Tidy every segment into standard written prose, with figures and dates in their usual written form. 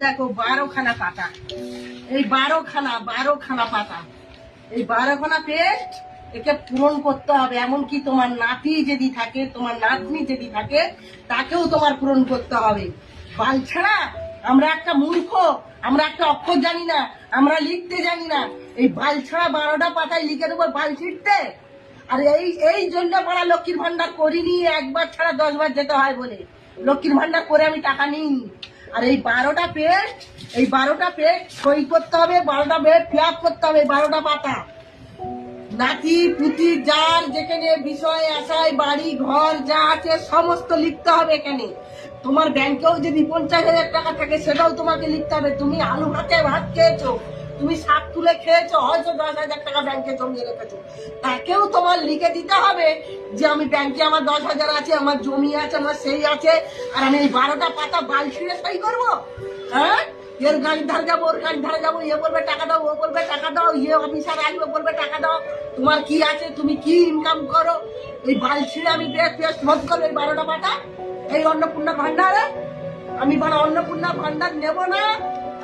দেখো 12খানা পাতা, এই 12খানা পাতা, এই 12খানা পেস্ট একে পূরণ করতে হবে। এমনকি তোমার নাতি যদি থাকে, তোমার নাতনি যদি থাকে, তাকেও তোমার পূরণ করতে হবে। বালছাড়া আমরা একটা মূর্খ, আমরা একটা অক্ষর জানি না, আমরা লিখতে জানি না। এই বালছাড়া 12টা পাতায় লিখে দেবো বাল ছিটতে। আর এই জন্য বলা লক্ষ্মীর ভান্ডার করিনি, একবার ছাড়া 10 বার যেতে হয় বলে লক্ষ্মীর ভান্ডার করে আমি টাকা নিইনি। আর এই 12টা পেস্ট, এই 12টা পেস্ট সই করতে হবে, 12টা পেস্ট ফিল আপ করতে হবে। 12টা পাতা নাতি পুতি যার যেখানে বিষয় আশায় বাড়ি ঘর যা আছে সমস্ত লিখতে হবে এখানে। তোমার ব্যাংকেও যদি 50,000 টাকা থাকে সেটাও তোমাকে লিখতে হবে। তুমি আলু ভাতে ভাত খেয়েছো, তুমি শাক তুলে খেয়েছো, হয়তো 10,000 টাকা ব্যাংকে জমিয়ে রেখেছো, তাকেও তোমার লিখে দিতে হবে যে আমি ব্যাংকে আমার 10,000 আছে, আমার জমি আছে, আমার সেই আছে, আর আমি এই 12টা পাতা বাল ছিঁড়ে সই করবো? হ্যাঁ, এর গাড়ির ধারে যাবো, ওর গাড়ির ধারে যাবো, এ বলবে টাকা দাও, ও বলবে টাকা দাও, ইয়ে অফিসার আসবে বলবে টাকা দাও। তোমার কি আছে, তুমি কি ইনকাম করো? এই বাল ছিঁড়ে আমি পেস্ট ভোট করবো এই 12টা পাতা এই অন্নপূর্ণা ভান্ডারে? আমি বড় অন্নপূর্ণা ভান্ডার নেব না।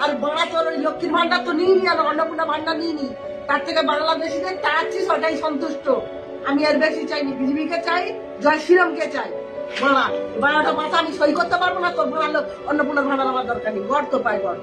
আর বড়া তোর ওই লক্ষ্মীর ভান্ডার তো নিইনি, আর অন্নপূর্ণা ভান্ডার নিইনি। তার থেকে বাংলাদেশি যে চাচ্ছি ওটাই সন্তুষ্ট। আমি আর বেশি চাইনি। বিজেপিকে চাই, জয় শ্রীরামকে চাই। বড়া 12টা পাতা আমি সই করতে পারবো না। তোর বড়া অন্নপূর্ণা ভান্ডার আমার দরকার নেই। গড় তো পাই গড়।